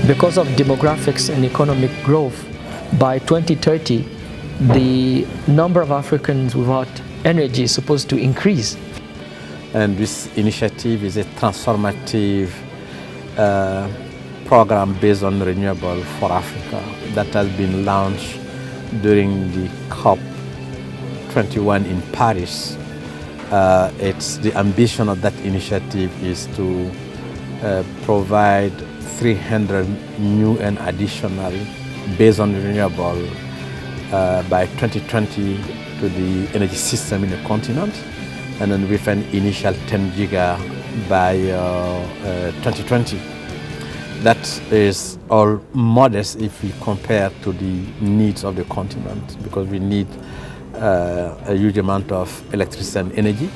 Because of demographics and economic growth, by 2030, the number of Africans without energy is supposed to increase. And this initiative is a transformative program based on renewable for Africa that has been launched during the COP21 in Paris. It's the ambition of that initiative is to provide 300 new and additional based on renewable by 2020 to the energy system in the continent, and then with an initial 10 giga by 2020. That is all modest if we compare to the needs of the continent, because we need a huge amount of electricity and energy,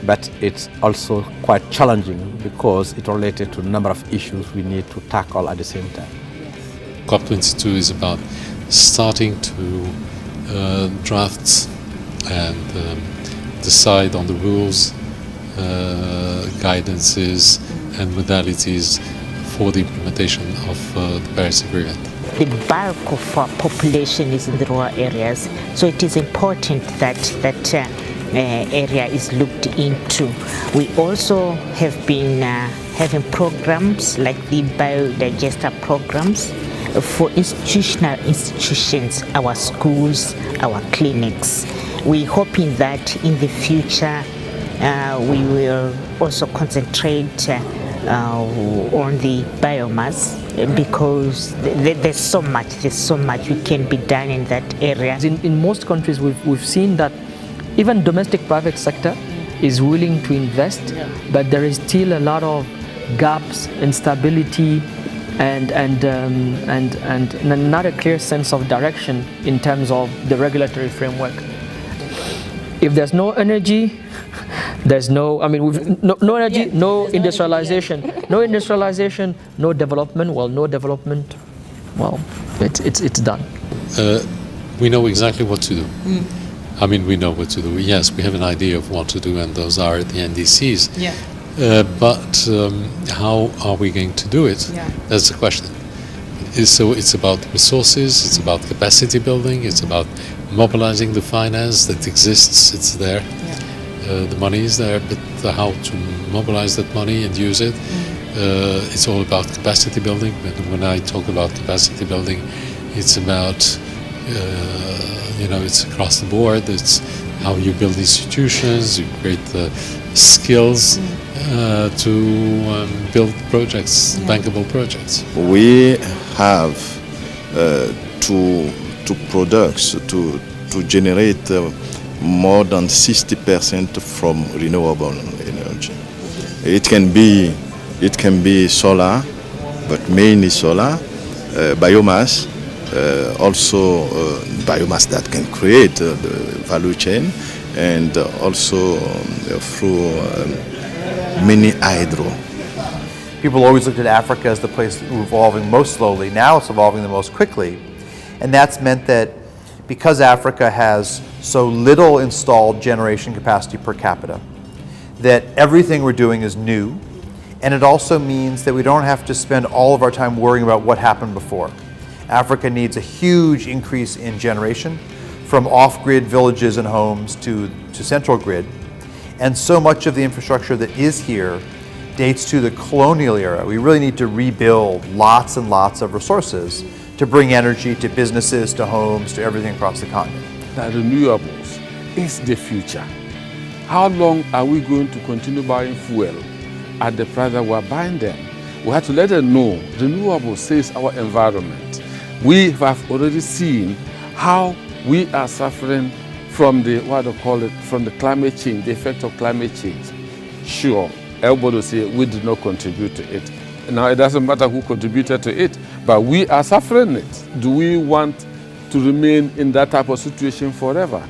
but it's also quite challenging because it's related to a number of issues we need to tackle at the same time. COP22 is about starting to draft and decide on the rules, guidances and modalities for the implementation of the Paris Agreement. The bulk of our population is in the rural areas, so it is important that that area is looked into. We also have been having programs like the biodigester programs for institutions, our schools, our clinics. We're hoping that in the future we will also concentrate on the biomass, because there's so much we can be done in that area. In most countries we've seen that even domestic private sector is willing to invest, but there is still a lot of gaps, instability, and not a clear sense of direction in terms of the regulatory framework. If there's no energy, there's no energy, no industrialization. No industrialization, no development. Well, no development, well, it's done. We know exactly what to do. We know what to do. Yes, we have an idea of what to do, and those are the NDCs. Yeah. But how are we going to do it? Yeah. That's the question. So it's about resources, it's about capacity building, it's about mobilizing the finance that exists, it's there. Yeah. The money is there, but how to mobilize that money and use it. It's all about capacity building. But when I talk about capacity building, it's about, it's across the board. It's how you build institutions, you create the skills to build projects, bankable projects. We have to generate more than 60% from renewable energy. It can be solar, but mainly solar, biomass, also biomass that can create the value chain, and also through mini hydro. People always looked at Africa as the place evolving most slowly. Now it's evolving the most quickly, and that's meant that because Africa has so little installed generation capacity per capita, that everything we're doing is new, and it also means that we don't have to spend all of our time worrying about what happened before. Africa needs a huge increase in generation, from off-grid villages and homes to central grid, and so much of the infrastructure that is here dates to the colonial era. We really need to rebuild lots and lots of resources to bring energy to businesses, to homes, to everything across the continent. The renewables is the future. How long are we going to continue buying fuel at the price that we're buying them? We have to let them know renewables saves our environment. We have already seen how we are suffering from the from the climate change, the effect of climate change. Sure, everybody will say we did not contribute to it. Now it doesn't matter who contributed to it, but we are suffering it. Do we want to remain in that type of situation forever?